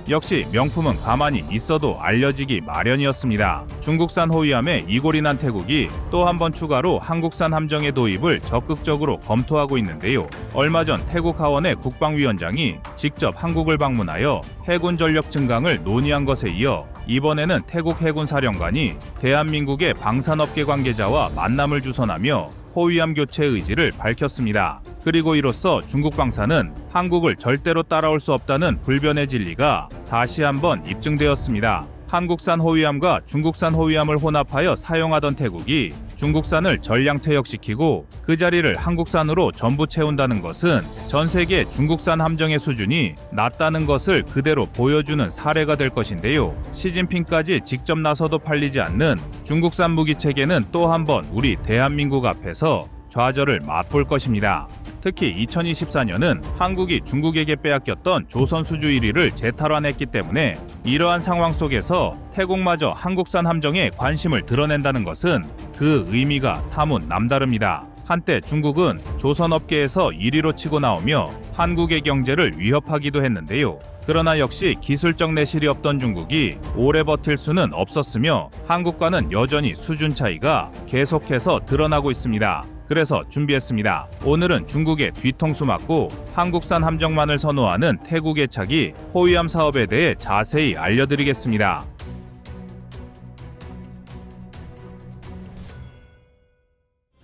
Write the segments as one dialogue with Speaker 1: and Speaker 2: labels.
Speaker 1: 역시 명품은 가만히 있어도 알려지기 마련이었습니다. 중국산 호위함에 이골이 난 태국이 또 한 번 추가로 한국산 함정의 도입을 적극적으로 검토하고 있는데요. 얼마 전 태국 하원의 국방위원장이 직접 한국을 방문하여 해군 전력 증강을 논의한 것에 이어 이번에는 태국 해군 사령관이 대한민국의 방산업계 관계자와 만남을 주선하며 호위함 교체 의지를 밝혔습니다. 그리고 이로써 중국 방산은 한국을 절대로 따라올 수 없다는 불변의 진리가 다시 한번 입증되었습니다. 한국산 호위함과 중국산 호위함을 혼합하여 사용하던 태국이 중국산을 전량 퇴역시키고 그 자리를 한국산으로 전부 채운다는 것은 전 세계 중국산 함정의 수준이 낮다는 것을 그대로 보여주는 사례가 될 것인데요. 시진핑까지 직접 나서도 팔리지 않는 중국산 무기 체계는 또 한 번 우리 대한민국 앞에서 좌절을 맛볼 것입니다. 특히 2024년은 한국이 중국에게 빼앗겼던 조선 수주 1위를 재탈환했기 때문에 이러한 상황 속에서 태국마저 한국산 함정에 관심을 드러낸다는 것은 그 의미가 사뭇 남다릅니다. 한때 중국은 조선업계에서 1위로 치고 나오며 한국의 경제를 위협하기도 했는데요. 그러나 역시 기술적 내실이 없던 중국이 오래 버틸 수는 없었으며 한국과는 여전히 수준 차이가 계속해서 드러나고 있습니다. 그래서 준비했습니다. 오늘은 중국의 뒤통수 맞고 한국산 함정만을 선호하는 태국의 차기 호위함 사업에 대해 자세히 알려드리겠습니다.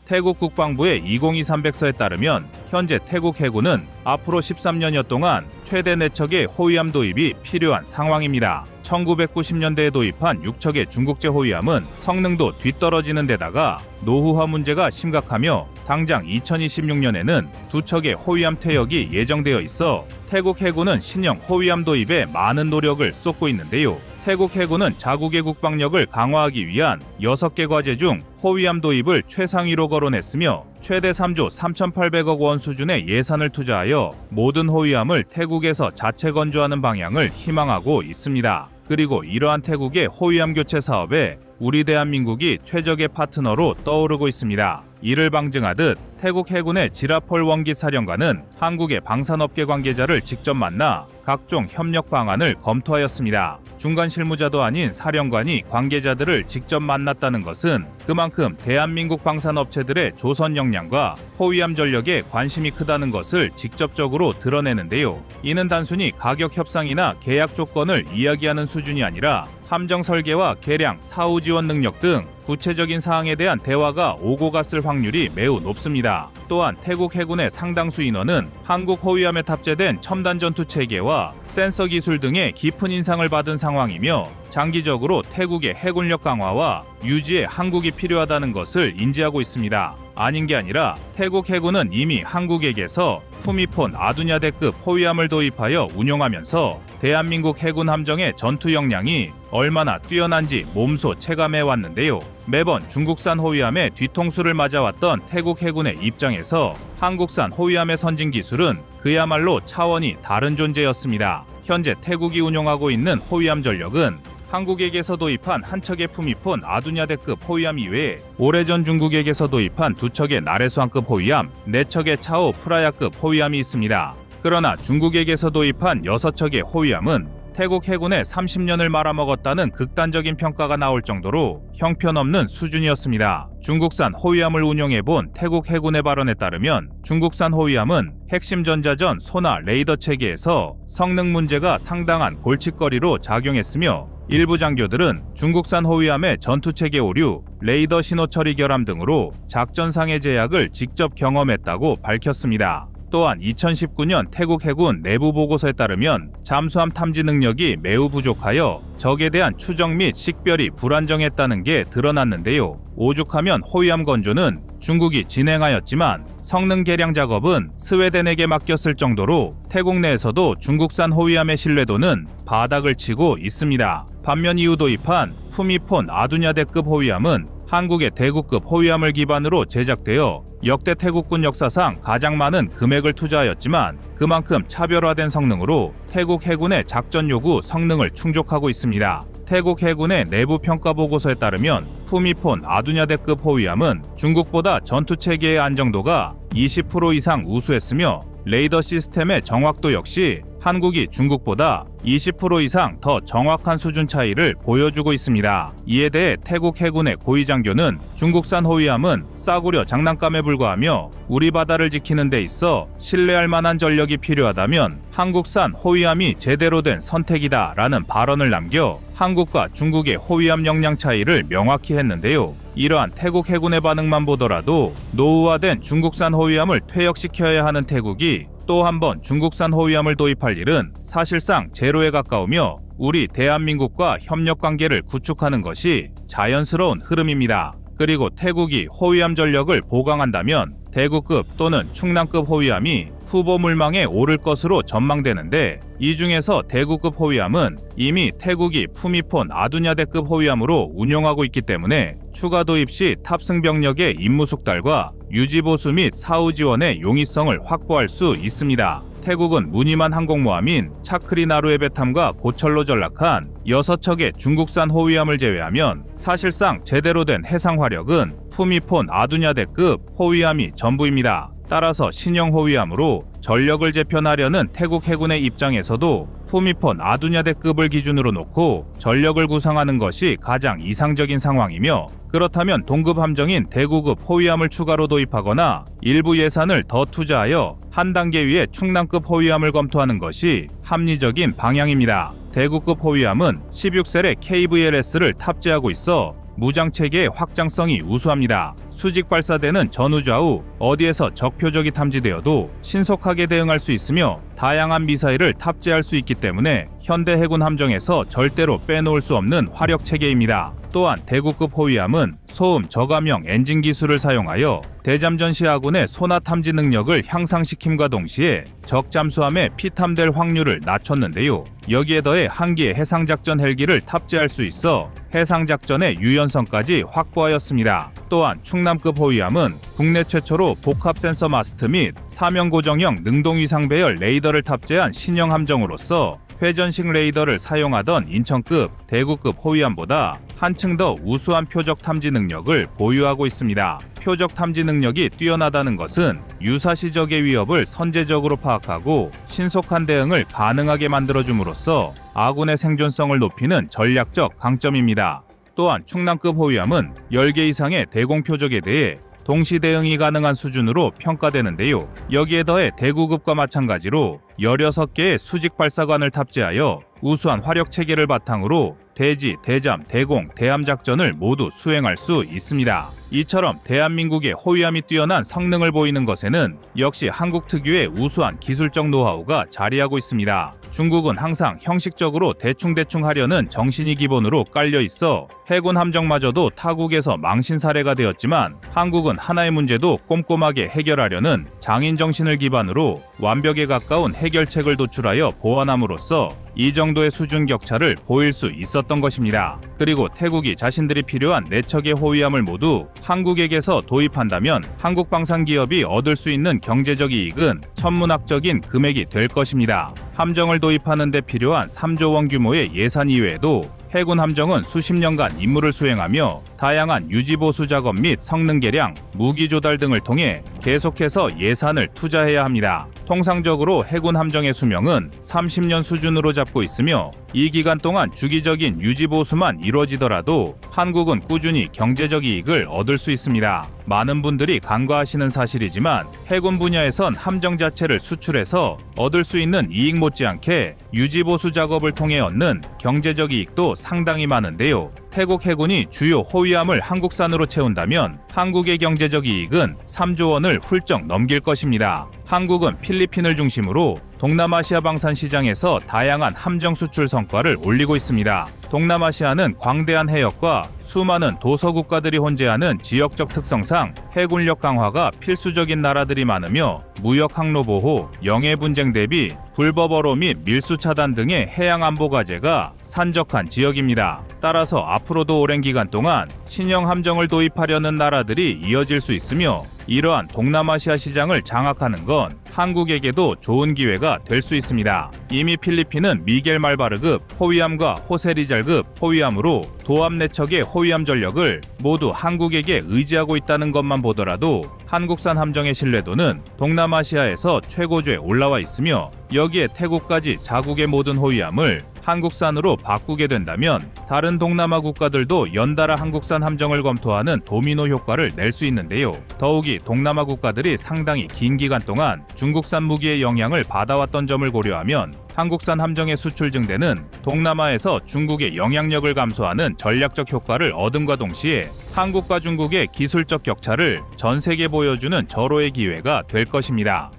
Speaker 1: 태국 국방부의 2023백서에 따르면 현재 태국 해군은 앞으로 13년여 동안 최대 4척의 호위함 도입이 필요한 상황입니다. 1990년대에 도입한 6척의 중국제 호위함은 성능도 뒤떨어지는 데다가 노후화 문제가 심각하며 당장 2026년에는 2척의 호위함 퇴역이 예정되어 있어 태국 해군은 신형 호위함 도입에 많은 노력을 쏟고 있는데요. 태국 해군은 자국의 국방력을 강화하기 위한 6개 과제 중 호위함 도입을 최상위로 거론했으며 최대 3조 3,800억 원 수준의 예산을 투자하여 모든 호위함을 태국에서 자체 건조하는 방향을 희망하고 있습니다. 그리고 이러한 태국의 호위함 교체 사업에 우리 대한민국이 최적의 파트너로 떠오르고 있습니다. 이를 방증하듯 태국 해군의 지라폴 원깃 사령관은 한국의 방산업계 관계자를 직접 만나 각종 협력 방안을 검토하였습니다. 중간 실무자도 아닌 사령관이 관계자들을 직접 만났다는 것은 그만큼 대한민국 방산업체들의 조선 역량과 호위함 전력에 관심이 크다는 것을 직접적으로 드러내는데요. 이는 단순히 가격 협상이나 계약 조건을 이야기하는 수준이 아니라 함정 설계와 개량, 사후 지원 능력 등 구체적인 사항에 대한 대화가 오고 갔을 확률이 매우 높습니다. 또한 태국 해군의 상당수 인원은 한국 호위함에 탑재된 첨단 전투 체계와 센서 기술 등의 깊은 인상을 받은 상황이며 장기적으로 태국의 해군력 강화와 유지에 한국이 필요하다는 것을 인지하고 있습니다. 아닌 게 아니라 태국 해군은 이미 한국에게서 푸미폰 아두냐대급 호위함을 도입하여 운용하면서 대한민국 해군 함정의 전투 역량이 얼마나 뛰어난지 몸소 체감해 왔는데요. 매번 중국산 호위함의 뒤통수를 맞아왔던 태국 해군의 입장에서 한국산 호위함의 선진 기술은 그야말로 차원이 다른 존재였습니다. 현재 태국이 운용하고 있는 호위함 전력은 한국에게서 도입한 한 척의 푸미폰 아두냐대급 호위함 이외에 오래전 중국에게서 도입한 2척의 나레수함급 호위함, 4척의 차오 프라야급 호위함이 있습니다. 그러나 중국에게서 도입한 6척의 호위함은 태국 해군의 30년을 말아먹었다는 극단적인 평가가 나올 정도로 형편없는 수준이었습니다. 중국산 호위함을 운용해본 태국 해군의 발언에 따르면 중국산 호위함은 핵심 전자전 소나 레이더 체계에서 성능 문제가 상당한 골칫거리로 작용했으며 일부 장교들은 중국산 호위함의 전투체계 오류, 레이더 신호 처리 결함 등으로 작전상의 제약을 직접 경험했다고 밝혔습니다. 또한 2019년 태국 해군 내부 보고서에 따르면 잠수함 탐지 능력이 매우 부족하여 적에 대한 추적 및 식별이 불안정했다는 게 드러났는데요. 오죽하면 호위함 건조는 중국이 진행하였지만 성능 개량 작업은 스웨덴에게 맡겼을 정도로 태국 내에서도 중국산 호위함의 신뢰도는 바닥을 치고 있습니다. 반면 이후 도입한 푸미폰 아두냐대급 호위함은 한국의 대구급 호위함을 기반으로 제작되어 역대 태국군 역사상 가장 많은 금액을 투자하였지만 그만큼 차별화된 성능으로 태국 해군의 작전 요구 성능을 충족하고 있습니다. 태국 해군의 내부 평가 보고서에 따르면 푸미폰 아두냐대급 호위함은 중국보다 전투 체계의 안정도가 20% 이상 우수했으며 레이더 시스템의 정확도 역시 한국이 중국보다 20% 이상 더 정확한 수준 차이를 보여주고 있습니다. 이에 대해 태국 해군의 고위 장교는 중국산 호위함은 싸구려 장난감에 불과하며 우리 바다를 지키는 데 있어 신뢰할 만한 전력이 필요하다면 한국산 호위함이 제대로 된 선택이다 라는 발언을 남겨 한국과 중국의 호위함 역량 차이를 명확히 했는데요. 이러한 태국 해군의 반응만 보더라도 노후화된 중국산 호위함을 퇴역시켜야 하는 태국이 또 한 번 중국산 호위함을 도입할 일은 사실상 제로에 가까우며 우리 대한민국과 협력 관계를 구축하는 것이 자연스러운 흐름입니다. 그리고 태국이 호위함 전력을 보강한다면 대구급 또는 충남급 호위함이 후보 물망에 오를 것으로 전망되는데, 이 중에서 대구급 호위함은 이미 태국이 푸미폰 아두냐대급 호위함으로 운용하고 있기 때문에 추가 도입 시 탑승 병력의 임무 숙달과 유지 보수 및 사후 지원의 용이성을 확보할 수 있습니다. 태국은 무늬만 항공모함인 차크리나루의 배탐과 고철로 전락한 6척의 중국산 호위함을 제외하면 사실상 제대로 된 해상 화력은 푸미폰 아두냐대급 호위함이 전부입니다. 따라서 신형 호위함으로 전력을 재편하려는 태국 해군의 입장에서도 푸미폰 아두냐대급을 기준으로 놓고 전력을 구성하는 것이 가장 이상적인 상황이며, 그렇다면 동급 함정인 대구급 호위함을 추가로 도입하거나 일부 예산을 더 투자하여 한 단계 위에 충남급 호위함을 검토하는 것이 합리적인 방향입니다. 대구급 호위함은 16셀의 KVLS를 탑재하고 있어 무장체계의 확장성이 우수합니다. 수직 발사되는 전후 좌우 어디에서 적 표적이 탐지되어도 신속하게 대응할 수 있으며 다양한 미사일을 탑재할 수 있기 때문에 현대 해군 함정에서 절대로 빼놓을 수 없는 화력 체계입니다. 또한 대구급 호위함은 소음 저감형 엔진 기술을 사용하여 대잠전 시 아군의 소나 탐지 능력을 향상시킴과 동시에 적 잠수함의 피탐될 확률을 낮췄는데요. 여기에 더해 한기의 해상작전 헬기를 탑재할 수 있어 해상작전의 유연성까지 확보하였습니다. 또한 충남급 호위함은 국내 최초로 복합 센서 마스트 및 사명 고정형 능동위상 배열 레이더를 탑재한 신형 함정으로서 회전식 레이더를 사용하던 인천급, 대구급 호위함보다 한층 더 우수한 표적 탐지 능력을 보유하고 있습니다. 표적 탐지 능력이 뛰어나다는 것은 유사시 적의 위협을 선제적으로 파악하고 신속한 대응을 가능하게 만들어줌으로써 아군의 생존성을 높이는 전략적 강점입니다. 또한 충남급 호위함은 10개 이상의 대공 표적에 대해 동시 대응이 가능한 수준으로 평가되는데요. 여기에 더해 대구급과 마찬가지로 16개의 수직 발사관을 탑재하여 우수한 화력 체계를 바탕으로 대지, 대잠, 대공, 대함 작전을 모두 수행할 수 있습니다. 이처럼 대한민국의 호위함이 뛰어난 성능을 보이는 것에는 역시 한국 특유의 우수한 기술적 노하우가 자리하고 있습니다. 중국은 항상 형식적으로 대충대충 하려는 정신이 기본으로 깔려 있어 해군 함정마저도 타국에서 망신 사례가 되었지만, 한국은 하나의 문제도 꼼꼼하게 해결하려는 장인 정신을 기반으로 완벽에 가까운 해결책을 도출하여 보완함으로써 이 정도의 수준 격차를 보일 수 있었던 것입니다. 그리고 태국이 자신들이 필요한 4척의 호위함을 모두 한국에게서 도입한다면 한국 방산기업이 얻을 수 있는 경제적 이익은 천문학적인 금액이 될 것입니다. 함정을 도입하는 데 필요한 3조 원 규모의 예산 이외에도 해군 함정은 수십 년간 임무를 수행하며 다양한 유지보수 작업 및 성능 개량, 무기 조달 등을 통해 계속해서 예산을 투자해야 합니다. 통상적으로 해군 함정의 수명은 30년 수준으로 잡고 있으며 이 기간 동안 주기적인 유지보수만 이루어지더라도 한국은 꾸준히 경제적 이익을 얻을 수 있습니다. 많은 분들이 간과하시는 사실이지만 해군 분야에선 함정 자체를 수출해서 얻을 수 있는 이익 못지않게 유지보수 작업을 통해 얻는 경제적 이익도 상당히 많은데요. 태국 해군이 주요 호위함을 한국산으로 채운다면 한국의 경제적 이익은 3조 원을 훌쩍 넘길 것입니다. 한국은 필리핀을 중심으로 동남아시아 방산 시장에서 다양한 함정 수출 성과를 올리고 있습니다. 동남아시아는 광대한 해역과 수많은 도서 국가들이 혼재하는 지역적 특성상 해군력 강화가 필수적인 나라들이 많으며 무역 항로 보호, 영해 분쟁 대비 불법 어로 및 밀수 차단 등의 해양 안보 과제가 산적한 지역입니다. 따라서 앞으로도 오랜 기간 동안 신형 함정을 도입하려는 나라들이 이어질 수 있으며 이러한 동남아시아 시장을 장악하는 건 한국에게도 좋은 기회가 될 수 있습니다. 이미 필리핀은 미겔 말바르급 호위함과 호세리잘급 호위함으로 도합 4척의 호위함 전력을 모두 한국에게 의지하고 있다는 것만 보더라도 한국산 함정의 신뢰도는 동남아시아에서 최고조에 올라와 있으며, 여기에 태국까지 자국의 모든 호위함을 한국산으로 바꾸게 된다면 다른 동남아 국가들도 연달아 한국산 함정을 검토하는 도미노 효과를 낼 수 있는데요. 더욱이 동남아 국가들이 상당히 긴 기간 동안 중국산 무기의 영향을 받아왔던 점을 고려하면 한국산 함정의 수출 증대는 동남아에서 중국의 영향력을 감소하는 전략적 효과를 얻음과 동시에 한국과 중국의 기술적 격차를 전 세계에 보여주는 절호의 기회가 될 것입니다.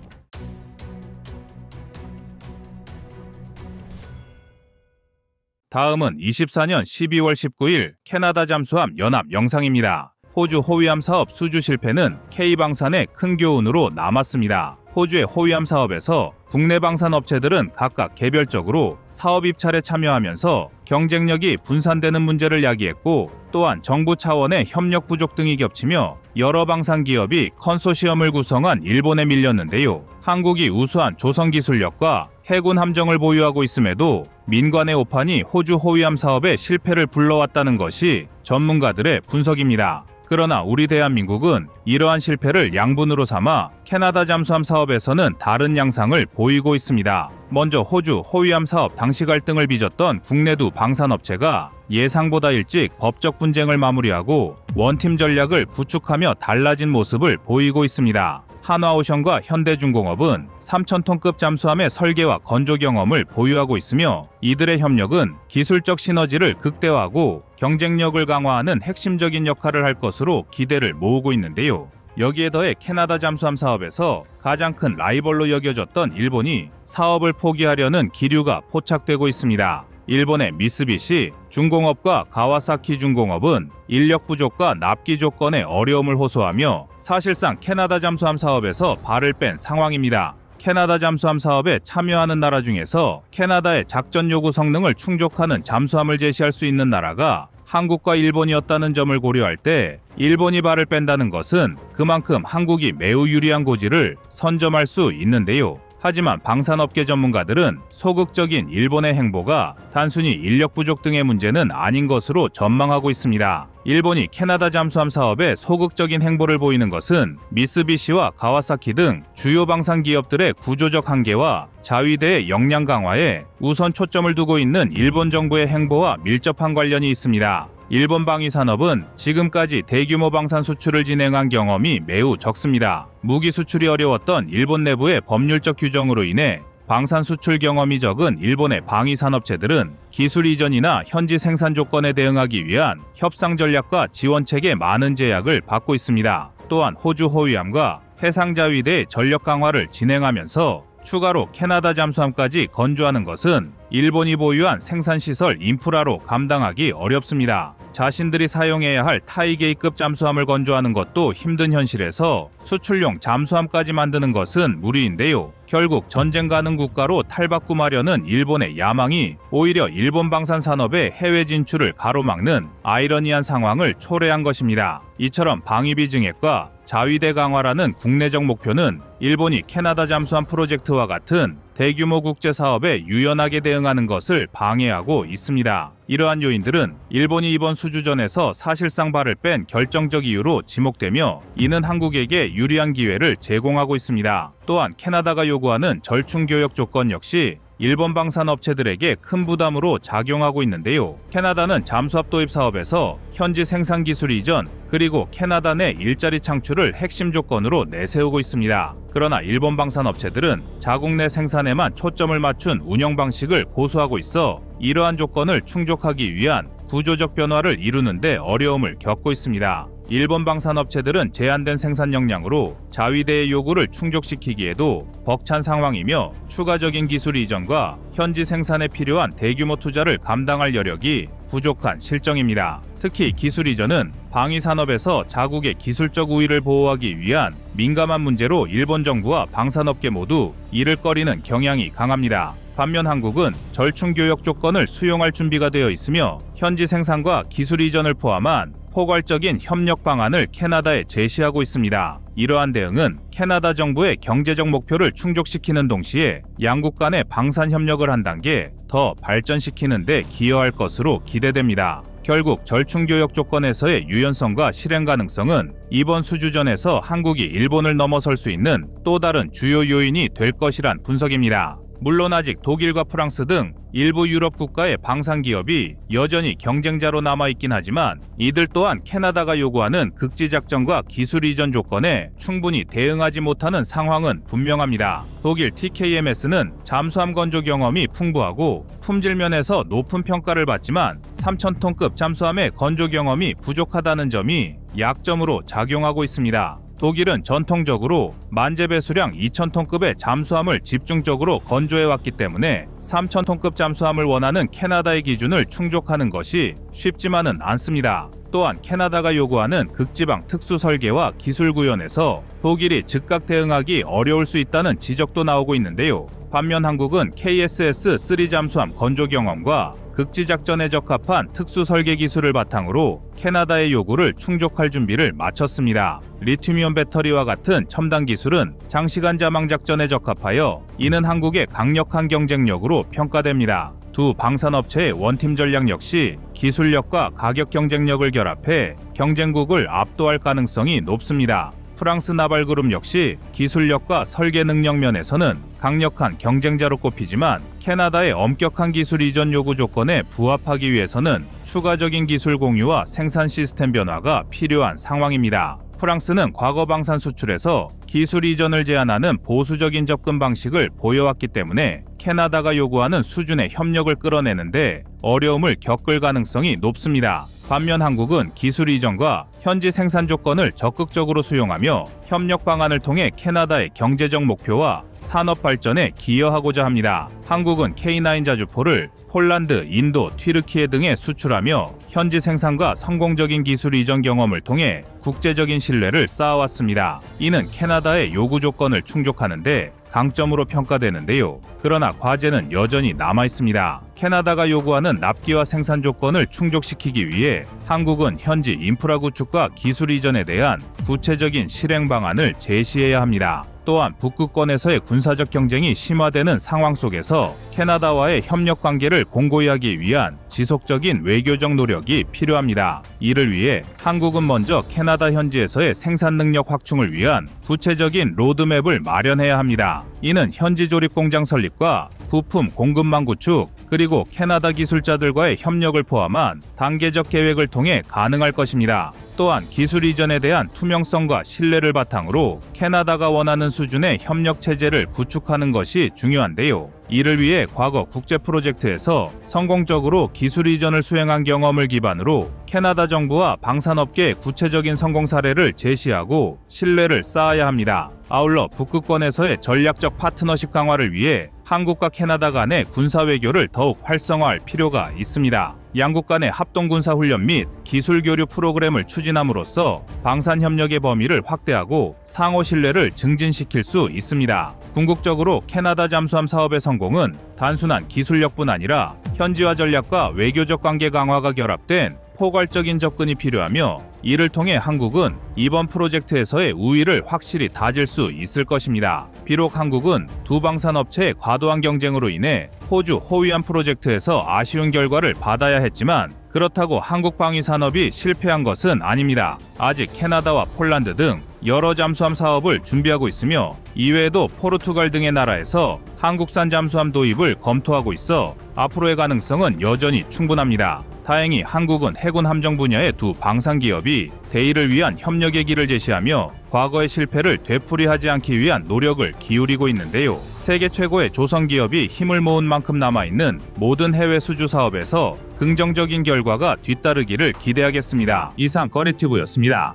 Speaker 1: 다음은 24년 12월 19일 캐나다 잠수함 연합 영상입니다. 호주 호위함 사업 수주 실패는 K방산의 큰 교훈으로 남았습니다. 호주의 호위함 사업에서 국내 방산 업체들은 각각 개별적으로 사업 입찰에 참여하면서 경쟁력이 분산되는 문제를 야기했고, 또한 정부 차원의 협력 부족 등이 겹치며 여러 방산 기업이 컨소시엄을 구성한 일본에 밀렸는데요. 한국이 우수한 조성 기술력과 해군 함정을 보유하고 있음에도 민관의 오판이 호주 호위함 사업의 실패를 불러왔다는 것이 전문가들의 분석입니다. 그러나 우리 대한민국은 이러한 실패를 양분으로 삼아 캐나다 잠수함 사업에서는 다른 양상을 보이고 있습니다. 먼저 호주 호위함 사업 당시 갈등을 빚었던 국내 두 방산업체가 예상보다 일찍 법적 분쟁을 마무리하고 원팀 전략을 구축하며 달라진 모습을 보이고 있습니다. 한화오션과 현대중공업은 3,000톤급 잠수함의 설계와 건조 경험을 보유하고 있으며, 이들의 협력은 기술적 시너지를 극대화하고 경쟁력을 강화하는 핵심적인 역할을 할 것으로 기대를 모으고 있는데요. 여기에 더해 캐나다 잠수함 사업에서 가장 큰 라이벌로 여겨졌던 일본이 사업을 포기하려는 기류가 포착되고 있습니다. 일본의 미쓰비시 중공업과 가와사키 중공업은 인력 부족과 납기 조건의 어려움을 호소하며 사실상 캐나다 잠수함 사업에서 발을 뺀 상황입니다. 캐나다 잠수함 사업에 참여하는 나라 중에서 캐나다의 작전 요구 성능을 충족하는 잠수함을 제시할 수 있는 나라가 한국과 일본이었다는 점을 고려할 때 일본이 발을 뺀다는 것은 그만큼 한국이 매우 유리한 고지를 선점할 수 있는데요. 하지만 방산업계 전문가들은 소극적인 일본의 행보가 단순히 인력 부족 등의 문제는 아닌 것으로 전망하고 있습니다. 일본이 캐나다 잠수함 사업에 소극적인 행보를 보이는 것은 미쓰비시와 가와사키 등 주요 방산 기업들의 구조적 한계와 자위대의 역량 강화에 우선 초점을 두고 있는 일본 정부의 행보와 밀접한 관련이 있습니다. 일본 방위산업은 지금까지 대규모 방산 수출을 진행한 경험이 매우 적습니다. 무기 수출이 어려웠던 일본 내부의 법률적 규정으로 인해 방산 수출 경험이 적은 일본의 방위산업체들은 기술 이전이나 현지 생산 조건에 대응하기 위한 협상 전략과 지원책에 많은 제약을 받고 있습니다. 또한 호주 호위함과 해상자위대의 전력 강화를 진행하면서 추가로 캐나다 잠수함까지 건조하는 것은 일본이 보유한 생산시설 인프라로 감당하기 어렵습니다. 자신들이 사용해야 할 타이게이급 잠수함을 건조하는 것도 힘든 현실에서 수출용 잠수함까지 만드는 것은 무리인데요. 결국 전쟁 가능 국가로 탈바꿈하려는 일본의 야망이 오히려 일본 방산 산업의 해외 진출을 가로막는 아이러니한 상황을 초래한 것입니다. 이처럼 방위비 증액과 자위대 강화라는 국내적 목표는 일본이 캐나다 잠수함 프로젝트와 같은 대규모 국제 사업에 유연하게 대응하는 것을 방해하고 있습니다. 이러한 요인들은 일본이 이번 수주전에서 사실상 발을 뺀 결정적 이유로 지목되며, 이는 한국에게 유리한 기회를 제공하고 있습니다. 또한 캐나다가 요구하는 절충 교역 조건 역시 일본 방산 업체들에게 큰 부담으로 작용하고 있는데요. 캐나다는 잠수함 도입 사업에서 현지 생산 기술 이전 그리고 캐나다 내 일자리 창출을 핵심 조건으로 내세우고 있습니다. 그러나 일본 방산 업체들은 자국 내 생산에만 초점을 맞춘 운영 방식을 고수하고 있어 이러한 조건을 충족하기 위한 구조적 변화를 이루는 데 어려움을 겪고 있습니다. 일본 방산업체들은 제한된 생산 역량으로 자위대의 요구를 충족시키기에도 벅찬 상황이며, 추가적인 기술 이전과 현지 생산에 필요한 대규모 투자를 감당할 여력이 부족한 실정입니다. 특히 기술 이전은 방위산업에서 자국의 기술적 우위를 보호하기 위한 민감한 문제로 일본 정부와 방산업계 모두 이를 꺼리는 경향이 강합니다. 반면 한국은 절충 교역 조건을 수용할 준비가 되어 있으며 현지 생산과 기술 이전을 포함한 포괄적인 협력 방안을 캐나다에 제시하고 있습니다. 이러한 대응은 캐나다 정부의 경제적 목표를 충족시키는 동시에 양국 간의 방산 협력을 한 단계 더 발전시키는 데 기여할 것으로 기대됩니다. 결국 절충교역 조건에서의 유연성과 실행 가능성은 이번 수주전에서 한국이 일본을 넘어설 수 있는 또 다른 주요 요인이 될 것이란 분석입니다. 물론 아직 독일과 프랑스 등 일부 유럽 국가의 방산 기업이 여전히 경쟁자로 남아있긴 하지만 이들 또한 캐나다가 요구하는 극지작전과 기술 이전 조건에 충분히 대응하지 못하는 상황은 분명합니다. 독일 TKMS는 잠수함 건조 경험이 풍부하고 품질 면에서 높은 평가를 받지만 3,000톤급 잠수함의 건조 경험이 부족하다는 점이 약점으로 작용하고 있습니다. 독일은 전통적으로 만재 배수량 2,000톤급의 잠수함을 집중적으로 건조해왔기 때문에 3,000톤급 잠수함을 원하는 캐나다의 기준을 충족하는 것이 쉽지만은 않습니다. 또한 캐나다가 요구하는 극지방 특수 설계와 기술 구현에서 독일이 즉각 대응하기 어려울 수 있다는 지적도 나오고 있는데요. 반면 한국은 KSS-3 잠수함 건조 경험과 극지작전에 적합한 특수 설계 기술을 바탕으로 캐나다의 요구를 충족할 준비를 마쳤습니다. 리튬이온 배터리와 같은 첨단 기술은 장시간 자망 작전에 적합하여 이는 한국의 강력한 경쟁력으로 평가됩니다. 두 방산업체의 원팀 전략 역시 기술력과 가격 경쟁력을 결합해 경쟁국을 압도할 가능성이 높습니다. 프랑스 나발그룹 역시 기술력과 설계 능력 면에서는 강력한 경쟁자로 꼽히지만 캐나다의 엄격한 기술 이전 요구 조건에 부합하기 위해서는 추가적인 기술 공유와 생산 시스템 변화가 필요한 상황입니다. 프랑스는 과거 방산 수출에서 기술 이전을 제한하는 보수적인 접근 방식을 보여왔기 때문에 캐나다가 요구하는 수준의 협력을 끌어내는데 어려움을 겪을 가능성이 높습니다. 반면 한국은 기술 이전과 현지 생산 조건을 적극적으로 수용하며 협력 방안을 통해 캐나다의 경제적 목표와 산업 발전에 기여하고자 합니다. 한국은 K9 자주포를 폴란드, 인도, 튀르키예 등에 수출하며 현지 생산과 성공적인 기술 이전 경험을 통해 국제적인 신뢰를 쌓아왔습니다. 이는 캐나다의 요구 조건을 충족하는데 강점으로 평가되는데요. 그러나 과제는 여전히 남아있습니다. 캐나다가 요구하는 납기와 생산 조건을 충족시키기 위해 한국은 현지 인프라 구축과 기술 이전에 대한 구체적인 실행 방안을 제시해야 합니다. 또한 북극권에서의 군사적 경쟁이 심화되는 상황 속에서 캐나다와의 협력 관계를 공고히 하기 위한 지속적인 외교적 노력이 필요합니다. 이를 위해 한국은 먼저 캐나다 현지에서의 생산 능력 확충을 위한 구체적인 로드맵을 마련해야 합니다. 이는 현지 조립 공장 설립과 부품 공급망 구축, 그리고 캐나다 기술자들과의 협력을 포함한 단계적 계획을 통해 가능할 것입니다. 또한 기술 이전에 대한 투명성과 신뢰를 바탕으로 캐나다가 원하는 수준의 협력 체제를 구축하는 것이 중요한데요. 이를 위해 과거 국제 프로젝트에서 성공적으로 기술 이전을 수행한 경험을 기반으로 캐나다 정부와 방산업계의 구체적인 성공 사례를 제시하고 신뢰를 쌓아야 합니다. 아울러 북극권에서의 전략적 파트너십 강화를 위해 한국과 캐나다 간의 군사 외교를 더욱 활성화할 필요가 있습니다. 양국 간의 합동군사훈련 및 기술 교류 프로그램을 추진함으로써 방산 협력의 범위를 확대하고 상호 신뢰를 증진시킬 수 있습니다. 궁극적으로 캐나다 잠수함 사업의 성공은 단순한 기술력뿐 아니라 현지화 전략과 외교적 관계 강화가 결합된 포괄적인 접근이 필요하며 이를 통해 한국은 이번 프로젝트에서의 우위를 확실히 다질 수 있을 것입니다. 비록 한국은 두 방산업체의 과도한 경쟁으로 인해 호주 호위안 프로젝트에서 아쉬운 결과를 받아야 했지만 그렇다고 한국 방위 산업이 실패한 것은 아닙니다. 아직 캐나다와 폴란드 등 여러 잠수함 사업을 준비하고 있으며 이외에도 포르투갈 등의 나라에서 한국산 잠수함 도입을 검토하고 있어 앞으로의 가능성은 여전히 충분합니다. 다행히 한국은 해군 함정 분야의 두 방산 기업이 대의를 위한 협력의 길을 제시하며 과거의 실패를 되풀이하지 않기 위한 노력을 기울이고 있는데요. 세계 최고의 조선 기업이 힘을 모은 만큼 남아있는 모든 해외 수주 사업에서 긍정적인 결과가 뒤따르기를 기대하겠습니다. 이상 꺼리튜브였습니다.